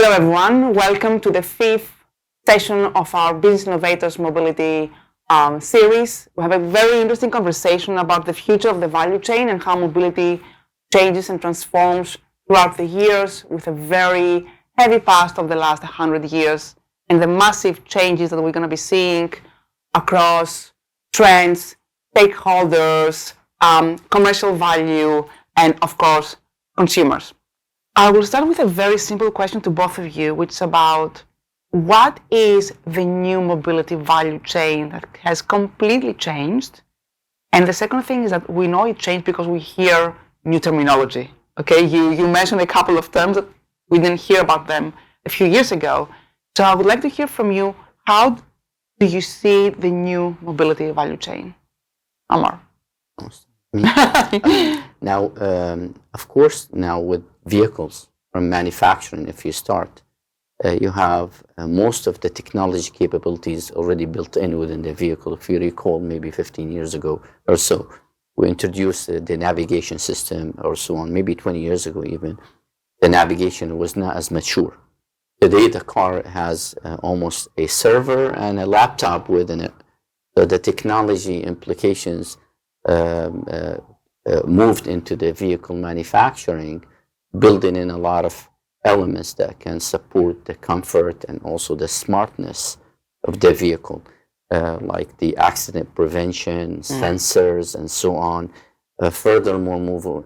Hello, everyone. Welcome to the fifth session of our Business Innovators Mobility series. We have a very interesting conversation about the future of the value chain and how mobility changes and transforms throughout the years, with a very heavy past of the last 100 years and the massive changes that we're going to be seeing across trends, stakeholders, commercial value, and of course, consumers. I will start with a very simple question to both of you, which is about what is the new mobility value chain that has completely changed? And the second thing is that we know it changed because we hear new terminology. Okay, you mentioned a couple of terms that we didn't hear about them a few years ago. So I would like to hear from you, how do you see the new mobility value chain? Ammar. Now, of course, now with vehicles from manufacturing, if you start, you have most of the technology capabilities already built in within the vehicle. If you recall, maybe 15 years ago or so, we introduced the navigation system or so on, maybe 20 years ago even. The navigation was not as mature. Today, the car has almost a server and a laptop within it. So the technology implications moved into the vehicle manufacturing, building in a lot of elements that can support the comfort and also the smartness of the vehicle, like the accident prevention, sensors, and so on. Furthermore,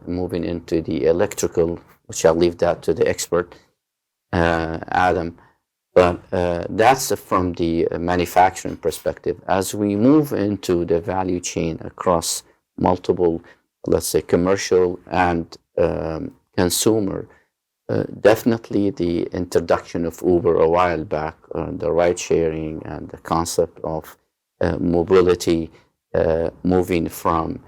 moving into the electrical, which I'll leave that to the expert, Adam. But that's from the manufacturing perspective. As we move into the value chain across multiple, let's say, commercial and consumer, definitely the introduction of Uber a while back, the ride sharing and the concept of mobility, moving from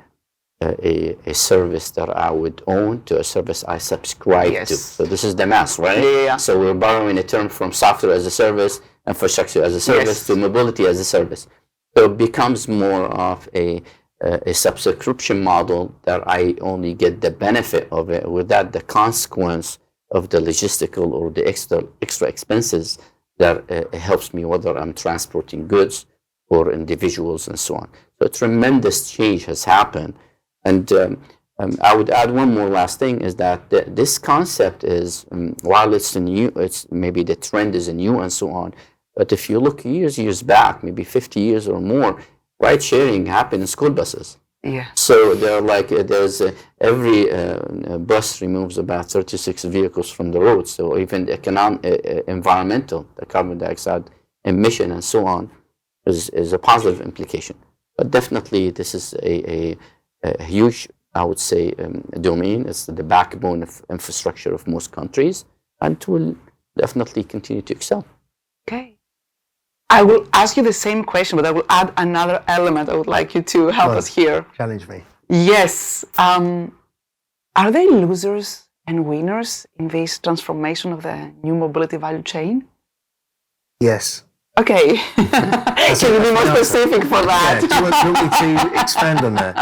a service that I would own to a service I subscribe to. So this is the mass, right? Yeah. So we're borrowing a term from software as a service, infrastructure as a service, to mobility as a service. So it becomes more of a subscription model that I only get the benefit of it without the consequence of the logistical or the extra expenses that helps me, whether I'm transporting goods or individuals and so on. So a tremendous change has happened. And I would add one more last thing, is that this concept is, while it's new, it's maybe the trend is new and so on, but if you look years back, maybe 50 years or more, ride sharing happened in school buses. Yeah. So they're like, there's every bus removes about 36 vehicles from the road. So even the environmental, the carbon dioxide emission and so on, is a positive implication. But definitely this is a huge, I would say, domain. It's the backbone of infrastructure of most countries, and will definitely continue to excel. Okay. I will ask you the same question, but I will add another element I would like you to help us here. Challenge me. Yes. Are there losers and winners in this transformation of the new mobility value chain? Yes. Okay. Can you be more specific for that? Yeah. Do you want me to expand on that?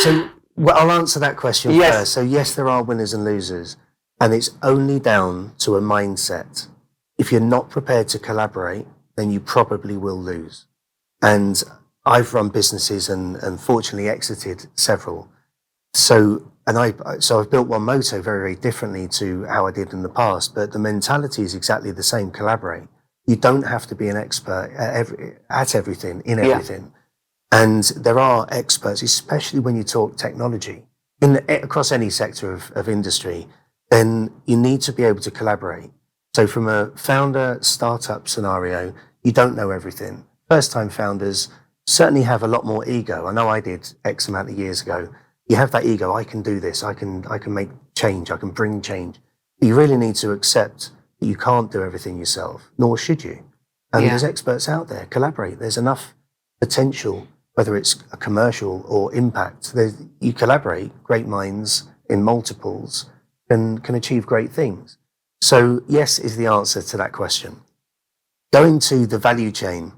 So I'll answer that question first. So yes, there are winners and losers, and it's only down to a mindset. If you're not prepared to collaborate, then you probably will lose. And I've run businesses and fortunately exited several. So I've built one Moto very, very differently to how I did in the past, but the mentality is exactly the same: collaborate. You don't have to be an expert at everything, in everything. And there are experts, especially when you talk technology, across any sector of industry, then you need to be able to collaborate. So from a founder startup scenario, you don't know everything. First-time founders certainly have a lot more ego. I know I did X amount of years ago. You have that ego: I can do this, I can make change, I can bring change. You really need to accept that you can't do everything yourself, nor should you. And there's experts out there. Collaborate. There's enough potential, whether it's a commercial or impact. You collaborate, great minds in multiples can achieve great things. So yes is the answer to that question. Going to the value chain,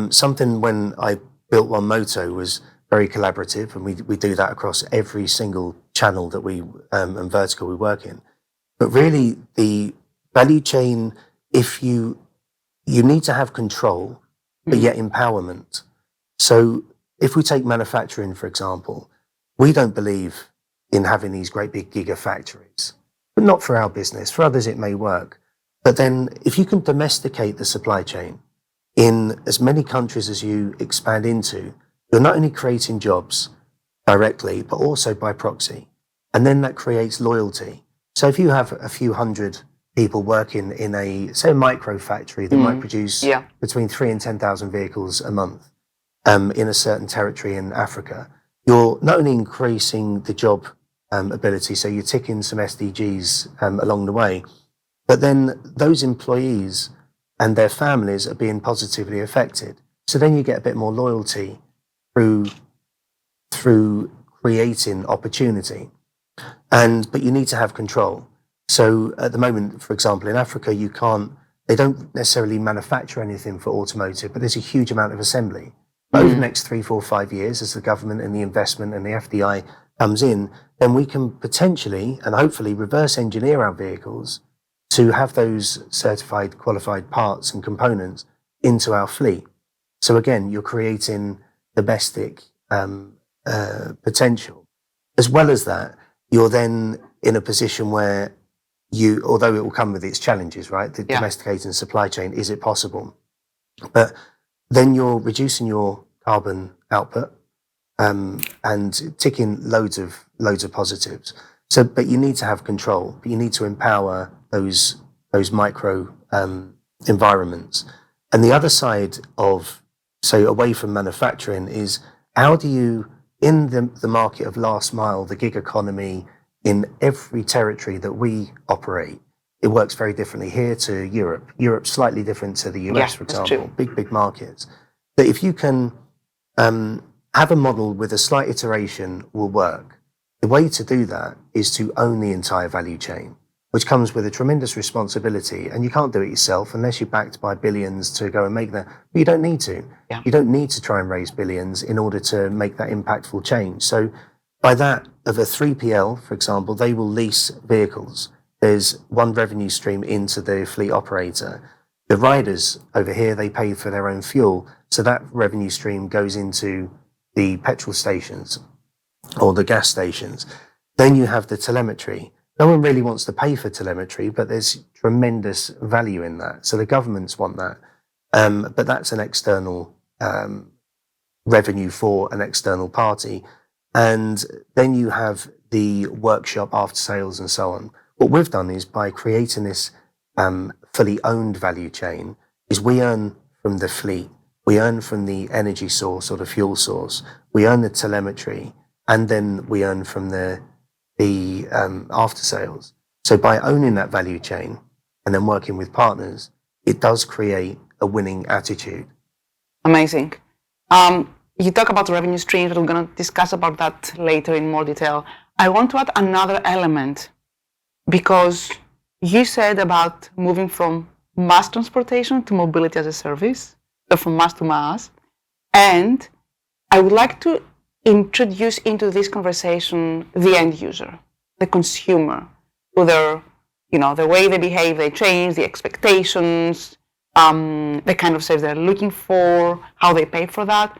something when I built One Moto was very collaborative, and we do that across every single channel that we and vertical we work in. But really, the value chain, if you need to have control, but yet empowerment. So if we take manufacturing, for example, we don't believe in having these great big gigafactories, but not for our business. For others, it may work. But then if you can domesticate the supply chain in as many countries as you expand into, you're not only creating jobs directly, but also by proxy. And then that creates loyalty. So if you have a few hundred people working in a, say, a micro factory that might produce between 3,000 and 10,000 vehicles a month in a certain territory in Africa, you're not only increasing the job ability, so you're ticking some SDGs along the way, but then those employees and their families are being positively affected. So then you get a bit more loyalty through creating opportunity. But you need to have control. So at the moment, for example, in Africa, they don't necessarily manufacture anything for automotive, but there's a huge amount of assembly. But over the next 3, 4, 5 years, as the government and the investment and the FDI comes in, then we can potentially and hopefully reverse engineer our vehicles to have those certified, qualified parts and components into our fleet. So again, you're creating domestic potential. As well as that, you're then in a position where although it will come with its challenges, right? The domesticating supply chain, is it possible? But then you're reducing your carbon output and ticking loads of positives. So, but you need to have control, but you need to empower those micro environments. And the other side of, so away from manufacturing, is how do you, in the market of last mile, the gig economy, in every territory that we operate, it works very differently here to Europe. Europe's slightly different to the US, for example, big markets. But if you can have a model with a slight iteration will work. The way to do that is to own the entire value chain, which comes with a tremendous responsibility. And you can't do it yourself unless you're backed by billions to go and make that. But you don't need to. Yeah. You don't need to try and raise billions in order to make that impactful change. So by that, of a 3PL, for example, they will lease vehicles. There's one revenue stream into the fleet operator. The riders over here, they pay for their own fuel. So that revenue stream goes into the petrol stations or the gas stations. Then you have the telemetry. No one really wants to pay for telemetry, but there's tremendous value in that. So the governments want that. But that's an external revenue for an external party. And then you have the workshop, after sales and so on. What we've done is by creating this fully owned value chain is we earn from the fleet. We earn from the energy source or the fuel source. We earn the telemetry, and then we earn from the after sales. So by owning that value chain and then working with partners, it does create a winning attitude. Amazing. You talk about revenue streams, but we're going to discuss about that later in more detail. I want to add another element, because you said about moving from mass transportation to mobility as a service, so from mass to mass. And I would like to introduce into this conversation the end user, the consumer, who the way they behave, they change, the expectations, the kind of service they're looking for, how they pay for that.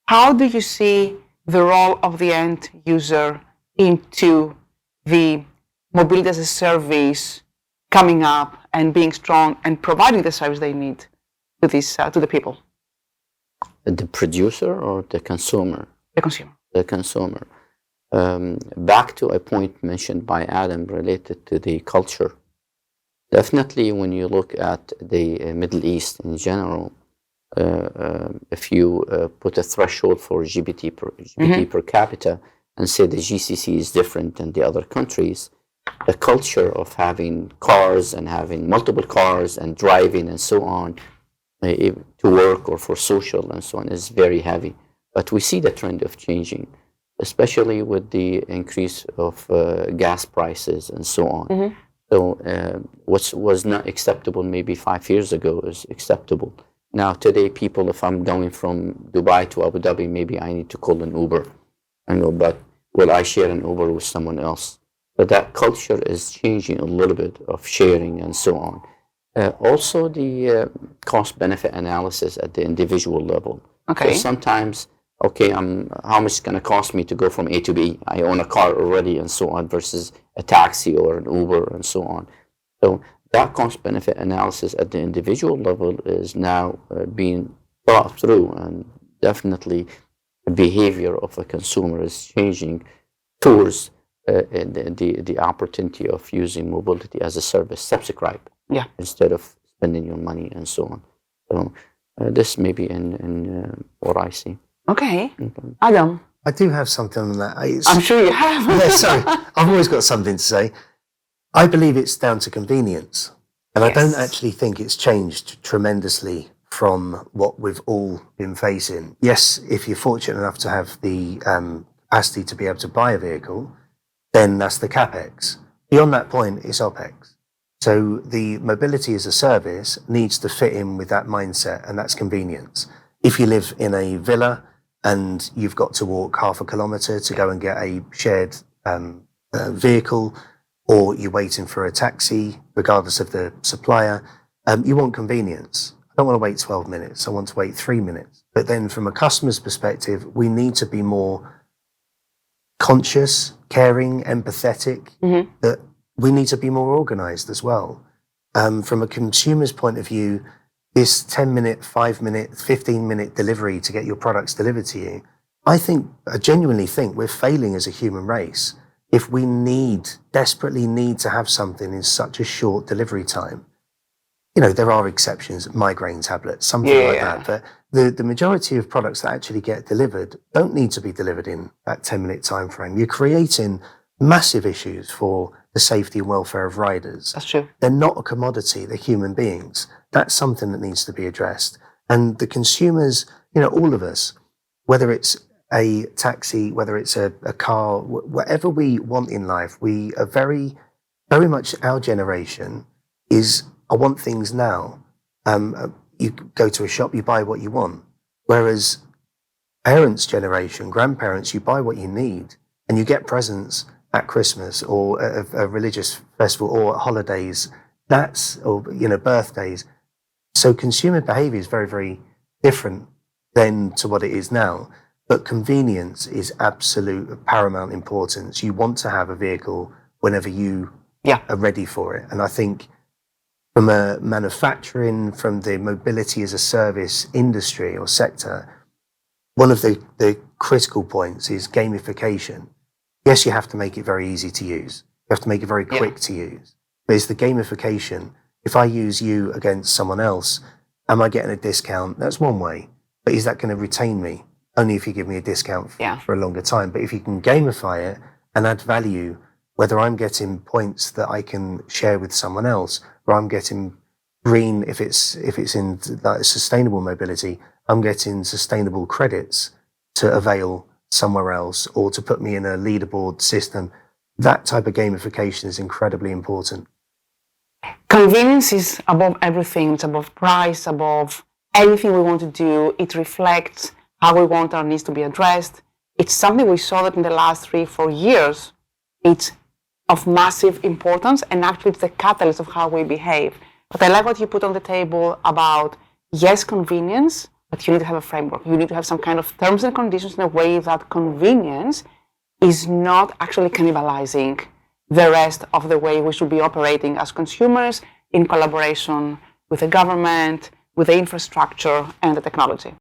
How do you see the role of the end user into the mobility as a service coming up and being strong and providing the service they need to the people? The producer or the consumer? The consumer. The consumer. Back to a point mentioned by Adam related to the culture. Definitely when you look at the Middle East in general, if you put a threshold for GDP per capita and say the GCC is different than the other countries, the culture of having cars and having multiple cars and driving and so on to work or for social and so on is very heavy. But we see the trend of changing, especially with the increase of gas prices and so on. So what was not acceptable maybe 5 years ago is acceptable. Now today, people, if I'm going from Dubai to Abu Dhabi, maybe I need to call an Uber. I know, but will I share an Uber with someone else? But that culture is changing a little bit of sharing and so on. Also, the cost-benefit analysis at the individual level. Okay. So sometimes, okay, how much it's going to cost me to go from A to B? I own a car already and so on versus a taxi or an Uber and so on. So that cost-benefit analysis at the individual level is now being thought through, and definitely the behavior of the consumer is changing towards the opportunity of using mobility as a service, subscribe, instead of spending your money and so on. So this may be in what I see. Okay. Adam? I do have something on that. I'm sure you have. Yeah, sorry. I've always got something to say. I believe it's down to convenience. And I don't actually think it's changed tremendously from what we've all been facing. Yes, if you're fortunate enough to have the capacity to be able to buy a vehicle, then that's the CapEx. Beyond that point, it's OpEx. So the mobility as a service needs to fit in with that mindset, and that's convenience. If you live in a villa and you've got to walk half a kilometre to go and get a shared vehicle, or you're waiting for a taxi, regardless of the supplier, you want convenience. I don't want to wait 12 minutes. I want to wait 3 minutes. But then from a customer's perspective, we need to be more conscious, caring, empathetic, that we need to be more organised as well. From a consumer's point of view, this 10-minute, 5-minute, 15-minute delivery to get your products delivered to you, I genuinely think we're failing as a human race if we desperately need to have something in such a short delivery time. You know, there are exceptions, migraine tablets, something like that, but the majority of products that actually get delivered don't need to be delivered in that 10-minute time frame. You're creating massive issues for the safety and welfare of riders. That's true. They're not a commodity, they're human beings. That's something that needs to be addressed. And the consumers, you know, all of us, whether it's a taxi, whether it's a car, whatever we want in life, we are very, very much, our generation is, I want things now. You go to a shop, you buy what you want. Whereas parents' generation, grandparents, you buy what you need and you get presents at Christmas or a religious festival or at holidays, or, you know, birthdays. So consumer behavior is very, very different then to what it is now. But convenience is absolute paramount importance. You want to have a vehicle whenever you are ready for it. And I think from a manufacturing, from the mobility as a service industry or sector, one of the critical points is gamification. Yes, you have to make it very easy to use. You have to make it very quick to use. But it's the gamification. If I use you against someone else, am I getting a discount? That's one way. But is that going to retain me? Only if you give me a discount for a longer time. But if you can gamify it and add value, whether I'm getting points that I can share with someone else, or I'm getting green, if it's in like sustainable mobility, I'm getting sustainable credits to avail somewhere else or to put me in a leaderboard system. That type of gamification is incredibly important. Convenience is above everything. It's above price, above anything we want to do. It reflects how we want our needs to be addressed. It's something we saw that in the last 3-4 years. It's of massive importance, and actually it's the catalyst of how we behave. But I like what you put on the table about, yes, convenience, but you need to have a framework. You need to have some kind of terms and conditions in a way that convenience is not actually cannibalizing the rest of the way we should be operating as consumers in collaboration with the government, with the infrastructure and the technology.